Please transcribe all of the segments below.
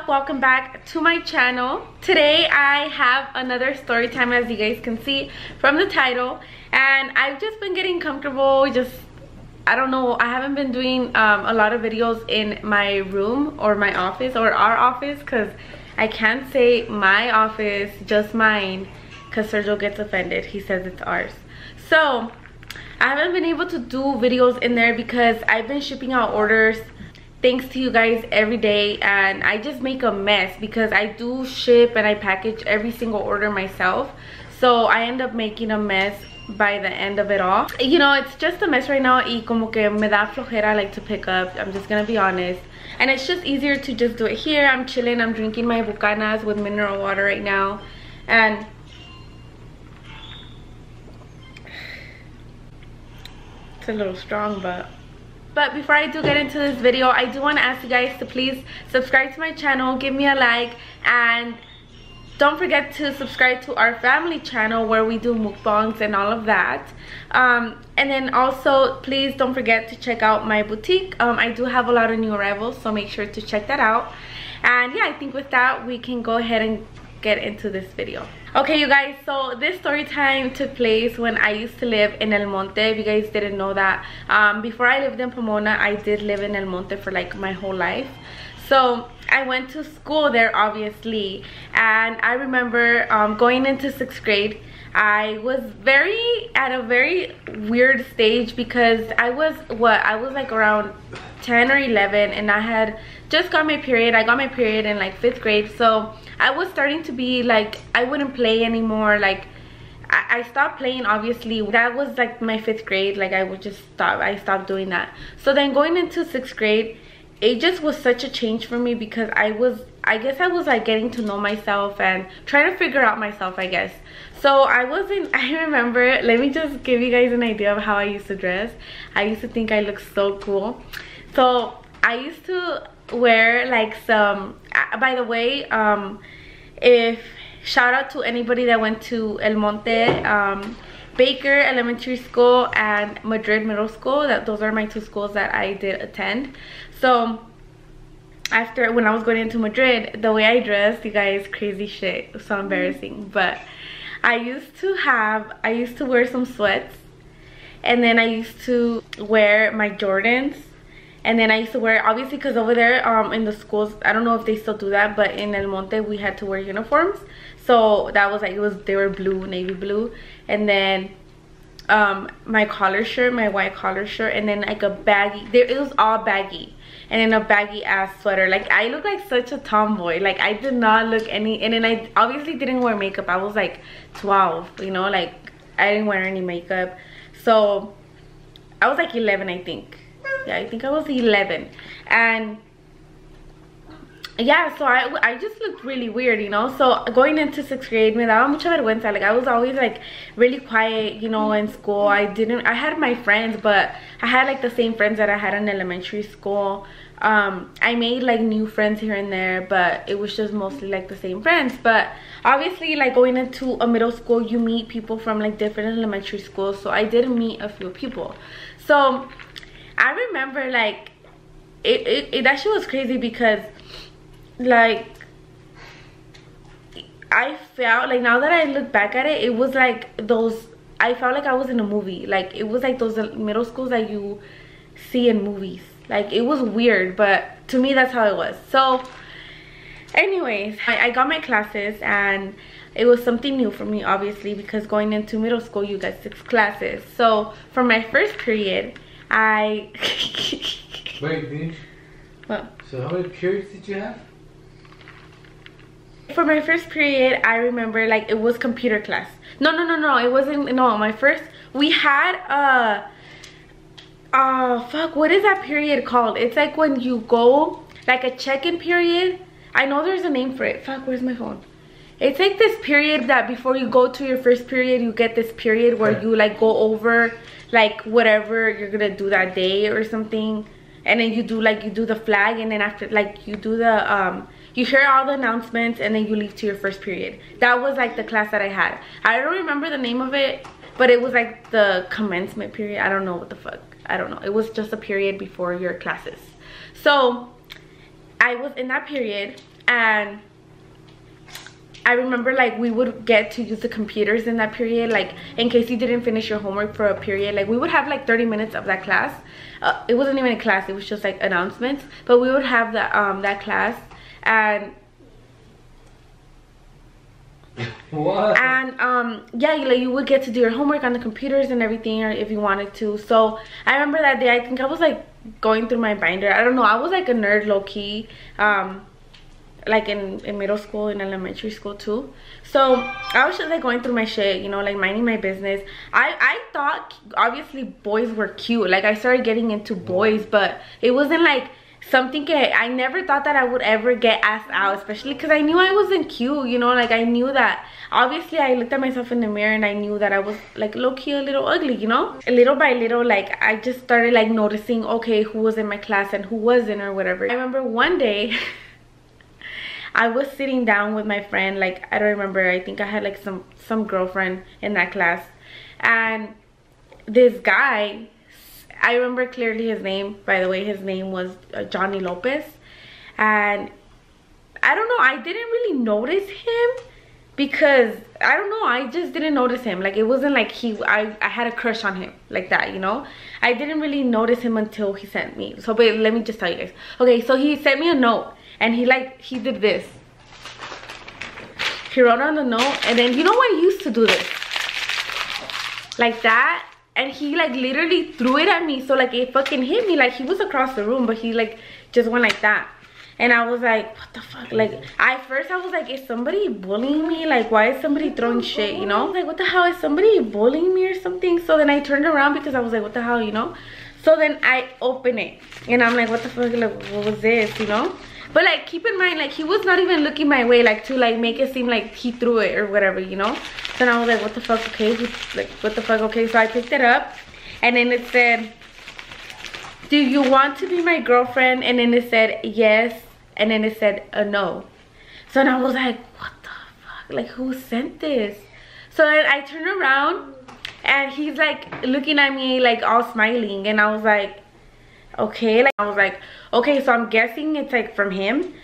up? Welcome back to my channel. Today I have another story time, as you guys can see from the title, and I've just been getting comfortable. I don't know, I haven't been doing a lot of videos in my room or my office or our office, because I can't say my office, just mine, because Sergio gets offended. He says it's ours. So I haven't been able to do videos in there because I've been shipping out orders thanks to you guys every day, and I just make a mess because I do ship and I package every single order myself. So I end up making a mess by the end of it all. You know, it's just a mess right now, y como que me da flojera like to pick up. I'm just gonna be honest, and it's just easier to just do it here. I'm chilling, I'm drinking my bucanas with mineral water right now, and it's a little strong, but before I do get into this video, I do want to ask you guys to please subscribe to my channel, give me a like, and don't forget to subscribe to our family channel where we do mukbangs and all of that. And then also please don't forget to check out my boutique. I do have a lot of new arrivals, so make sure to check that out. And yeah, I think with that we can go ahead and get into this video. Okay, you guys, so this story time took place when I used to live in El Monte. If you guys didn't know that, before I lived in Pomona, I did live in El Monte for like my whole life. So I went to school there, obviously, and I remember going into 6th grade. I was at a very weird stage because I was like around 10 or 11, and I had just got my period. I got my period in like 5th grade, so I was starting to be like, I wouldn't play anymore. Like I stopped playing, obviously. That was like my 5th grade. Like I stopped doing that. So then going into 6th grade, it just was such a change for me because I guess I was like getting to know myself and trying to figure out myself, I guess. So I remember, let me just give you guys an idea of how I used to dress. I used to think I looked so cool. So I used to wear like some, by the way, if shout out to anybody that went to El Monte, Baker Elementary School and Madrid Middle School. Those are my two schools that I did attend. So after, when I was going into Madrid, the way I dressed, you guys, crazy shit, it was so embarrassing. But I used to wear some sweats, and then I used to wear my Jordans, and then I used to wear, obviously, because over there in the schools, I don't know if they still do that, but in El Monte we had to wear uniforms. So that was like, they were blue, navy blue, and then my collar shirt, my white collar shirt, and then like a baggy, it was all baggy, and then a baggy ass sweater. Like I looked like such a tomboy. Like I did not look any, and then I obviously didn't wear makeup. I was like 12, you know, like I didn't wear any makeup. So I was like 11, I think. Yeah, I think I was 11. And yeah, so I just looked really weird, you know. So going into 6th grade, me daba mucha vergüenza. Like I was always like really quiet, you know, in school. I had my friends, but I had like the same friends that I had in elementary school. I made like new friends here and there, but it was just mostly like the same friends. But obviously, like going into a middle school, you meet people from like different elementary schools. So I did meet a few people. So I remember like that shit was crazy because like I felt like, now that I look back at it, it was like those, I felt like I was in a movie. Like it was like those middle schools that you see in movies. Like it was weird, but to me that's how it was. So anyways, I got my classes, and it was something new for me, obviously, because going into middle school you got 6 classes. So for my first period, Wait, bitch. What? So how many periods did you have? For my first period, I remember like it was computer class. No, it wasn't. No, my first, we had fuck, what is that period called? It's like when you go, like a check-in period. I know there's a name for it. Fuck, where's my phone? It's like this period that before you go to your first period, you get this period where you like go over like whatever you're gonna do that day or something, and then you do the flag, and then after, like, you do the you hear all the announcements, and then you leave to your first period. That was like the class that I had. I don't remember the name of it, but it was like the commencement period. I don't know what the fuck, I don't know. It was just a period before your classes. So I was in that period. and I remember like we would get to use the computers in that period, like in case you didn't finish your homework for a period. Like we would have like 30 minutes of that class. It wasn't even a class, it was just like announcements, but we would have that class. And what? And yeah, like you would get to do your homework on the computers and everything, or if you wanted to. So I remember that day, I think I was like going through my binder. I don't know, I was like a nerd low-key, like in middle school and elementary school too. So I was just like going through my shit, you know, like minding my business. I thought obviously boys were cute. Like I started getting into boys, but it wasn't like something I never thought that I would ever get asked out, especially because I knew I wasn't cute, you know. Like I knew that obviously I looked at myself in the mirror and I knew that I was like low-key a little ugly, you know. Little by little, like I just started like noticing, okay, who was in my class and who wasn't or whatever. I remember one day I was sitting down with my friend, like I don't remember, I think I had like some girlfriend in that class, and this guy, I remember clearly his name, by the way. His name was Johnny Lopez. And I don't know, I didn't really notice him because I don't know, I just didn't notice him. Like it wasn't like I had a crush on him like that, you know. I didn't really notice him until he sent me. So but let me just tell you guys. Okay, so he sent me a note and he did this. He wrote on the note, and then you know what, he used to do this like that. And he like literally threw it at me, so like it fucking hit me. Like he was across the room, but he like just went like that. And I was like, what the fuck? Like at first I was like, is somebody bullying me? Like why is somebody throwing shit, you know? Like what the hell, is somebody bullying me or something? So then I turned around because I was like, what the hell, you know? So then I open it and I'm like, what the fuck, like what was this, you know? But like keep in mind, like he was not even looking my way, like to like make it seem like he threw it or whatever, you know. So I was like, what the fuck, okay, like what the fuck, okay. So I picked it up and then it said, do you want to be my girlfriend? And then it said yes, and then it said no. So then I was like, what the fuck, like who sent this? So then I turned around and he's like looking at me like all smiling, and I was like, okay. Like I was like, okay, so I'm guessing it's like from him.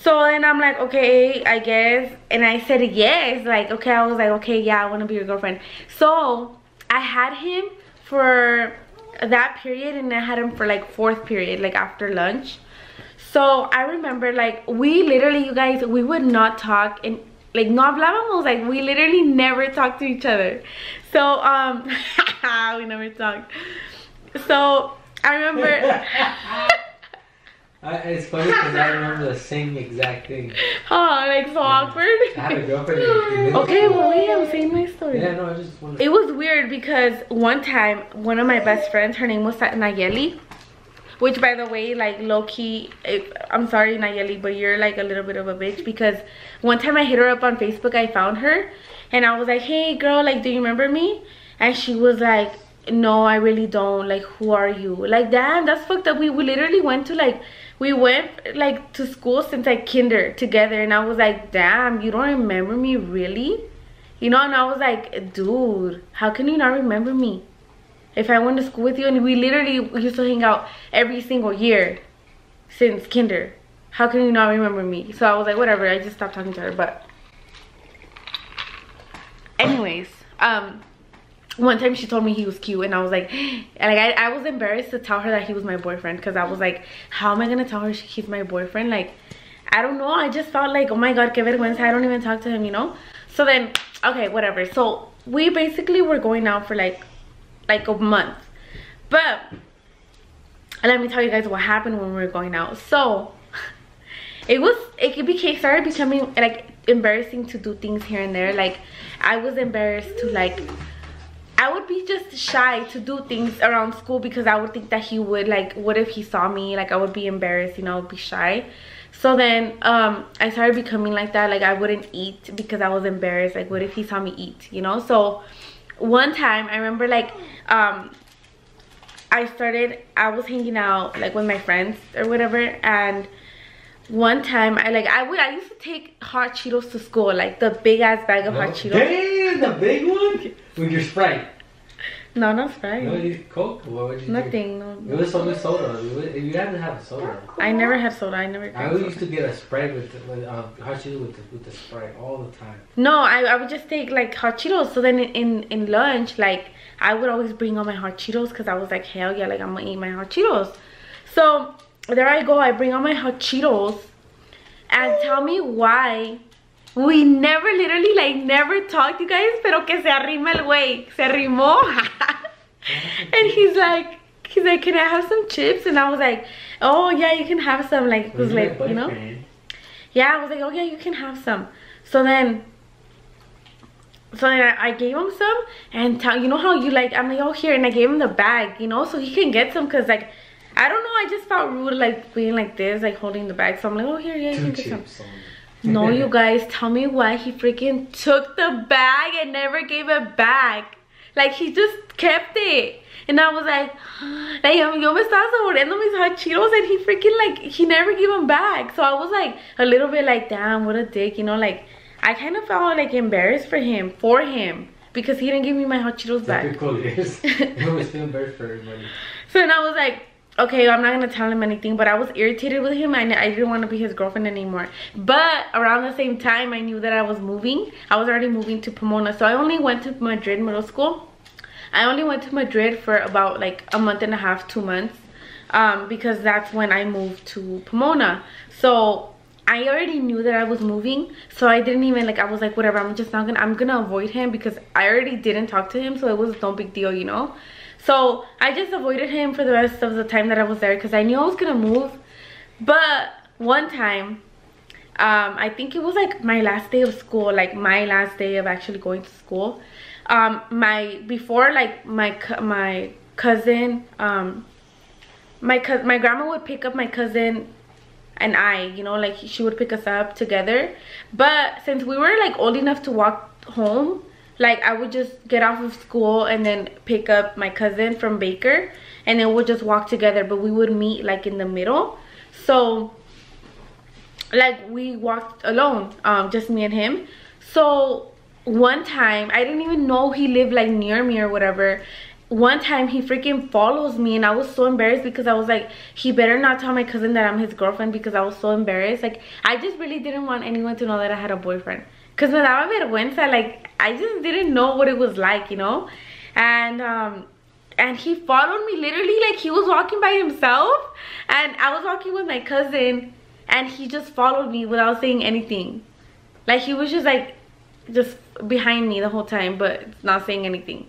So then I'm like, okay, I guess. And I said yes, like okay. I was like, okay, yeah, I want to be your girlfriend. So I had him for that period, and I had him for like 4th period, like after lunch. So I remember like we literally, you guys, we would not talk, and like no hablábamos, like we literally never talked to each other. So we never talked. So I remember it's funny because I remember the same exact thing. Oh, like so awkward. I had a girlfriend. Okay, well wait, I'm saying my story. Yeah, no, I just wanted. It was weird because one time, one of my best friends, her name was Nayeli, which by the way, like low-key, I'm sorry Nayeli, but you're like a little bit of a bitch, because one time I hit her up on Facebook, I found her, and I was like, hey girl, like do you remember me? And she was like, no, I really don't, like who are you? Like damn, that's fucked up. We literally went to like, we went like to school since like kinder together, and I was like, damn, you don't remember me really? You know. And I was like, dude, how can you not remember me if I went to school with you? And we literally used to hang out every single year since kinder. How can you not remember me? So I was like, whatever, I just stopped talking to her. But anyways, one time she told me he was cute, and I was like I was embarrassed to tell her that he was my boyfriend, because I was like, how am I gonna tell her he's my boyfriend? Like I don't know, I just felt like, oh my god, que vergüenza, I don't even talk to him, you know. So then, okay, whatever. So we basically were going out for like a month, but let me tell you guys what happened when we were going out. So it started becoming like embarrassing to do things here and there. Like I was embarrassed to like, I would be just shy to do things around school, because I would think that he would like, what if he saw me? Like I would be embarrassed, you know, I would be shy. So then I started becoming like that. Like I wouldn't eat because I was embarrassed. Like what if he saw me eat, you know? So one time I remember like I was hanging out like with my friends or whatever, and one time I used to take hot Cheetos to school, like the big ass bag of hot Cheetos. Damn, the big one with your Sprite. No, not Sprite. No, you Coke? What would you Nothing. drink? No. It was only soda. You had to have a soda. I never had soda. I never I drank always used soda. to get a Sprite with hot Cheetos with the Sprite all the time. No, I would just take like hot Cheetos. So then in lunch, like I would always bring all my hot Cheetos because I was like, hell yeah, like I'm gonna eat my hot Cheetos. So there I go. I bring all my hot Cheetos, and tell me why we never, literally, like never talked, you guys. Pero que se arrima el güey, se arrimó. And he's like, can I have some chips? And I was like, oh yeah, you can have some. Like it was like, you know. Yeah, I was like, oh yeah, you can have some. So then I gave him some, and you know how you like, I'm like, oh here, and I gave him the bag, you know, so he can get some, because like, I don't know, I just felt rude like being like this, like holding the bag. So I'm like, oh here, yeah, you can get some. No, you guys, tell me why he freaking took the bag and never gave it back. Like he just kept it. And I was like yo me estaba saboreando mis hot Cheetos, and he freaking like, he never gave them back. So I was like a little bit like, damn, what a dick, you know, like I kind of felt like embarrassed for him because he didn't give me my hot Cheetos back. Typical is. You always feel embarrassed for everybody. So then I was like, okay, I'm not gonna tell him anything, but I was irritated with him, and I didn't want to be his girlfriend anymore. But around the same time, I knew that I was moving. I was already moving to Pomona, so I only went to Madrid middle school. I only went to Madrid for about like a month and a half, 2 months, because that's when I moved to Pomona. So I already knew that I was moving, so I didn't even like, I was like, whatever, I'm gonna avoid him, because I already didn't talk to him, so it was no big deal, you know. So I just avoided him for the rest of the time that I was there, because I knew I was gonna move. But one time, I think it was like my last day of school, like my last day of actually going to school. My cousin, my grandma would pick up my cousin and I, you know, like she would pick us up together. But since we were like old enough to walk home, like I would just get off of school and then pick up my cousin from Baker, and then we'll just walk together, but we would meet like in the middle. So like we walked alone, just me and him. So one time, I didn't even know he lived like near me or whatever. One time he freaking follows me, and I was so embarrassed, because I was like, he better not tell my cousin that I'm his girlfriend, because I was so embarrassed. Like I just really didn't want anyone to know that I had a boyfriend, because me daba vergüenza. Like I just didn't know what it was like, you know. And he followed me, literally, like he was walking by himself, and I was walking with my cousin, and he just followed me without saying anything. Like he was just like just behind me the whole time, but not saying anything.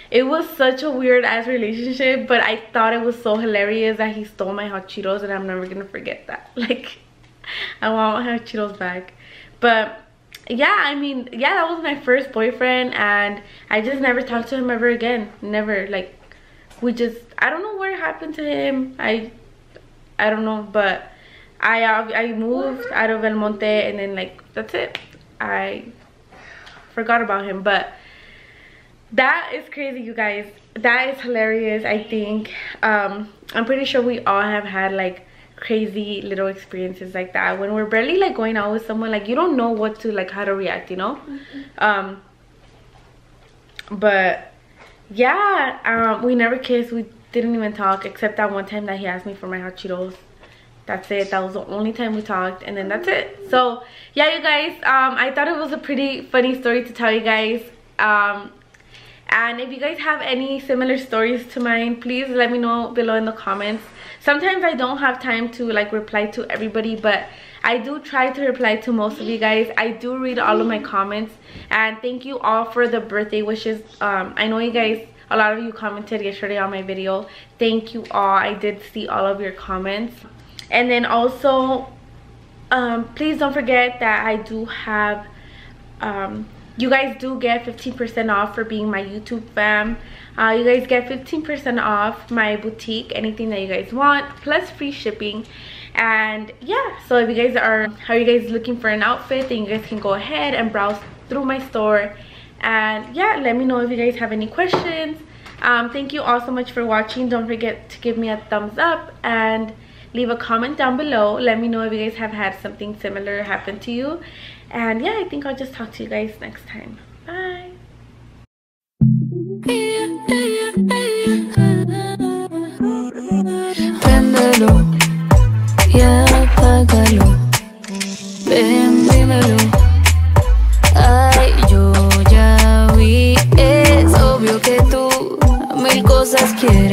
It was such a weird ass relationship, but I thought it was so hilarious that he stole my hot Cheetos, and I'm never gonna forget that. Like I want my hot Cheetos back. But yeah, I mean, yeah, that was my first boyfriend, and I just never talked to him ever again. Never. Like we just, I don't know what happened to him. I don't know, but I moved out of El Monte, and then like that's it. I forgot about him. But that is crazy, you guys. That is hilarious. I think I'm pretty sure we all have had like crazy little experiences like that when we're barely like going out with someone. Like you don't know what to, like how to react, you know. But yeah, we never kissed. We didn't even talk, except that one time that he asked me for my hot Cheetos. That's it. That was the only time we talked, and then that's it. So yeah, you guys, I thought it was a pretty funny story to tell you guys. And if you guys have any similar stories to mine, please let me know below in the comments. Sometimes I don't have time to like reply to everybody, but I do try to reply to most of you guys. I do read all of my comments, and thank you all for the birthday wishes. I know you guys, a lot of you commented yesterday on my video. Thank you all. I did see all of your comments. And then also, please don't forget that I do have, you guys do get 15% off for being my YouTube fam. You guys get 15% off my boutique, anything that you guys want, plus free shipping. And yeah, so if you guys are you guys looking for an outfit, then you guys can go ahead and browse through my store. And yeah, let me know if you guys have any questions. Thank you all so much for watching. Don't forget to give me a thumbs up and leave a comment down below. Let me know if you guys have had something similar happen to you. And yeah, I think I'll just talk to you guys next time. Bye. préndelo y apágalo. Ven, dímelo. Ay, yo ya vi, es obvio que tú mil cosas quieres.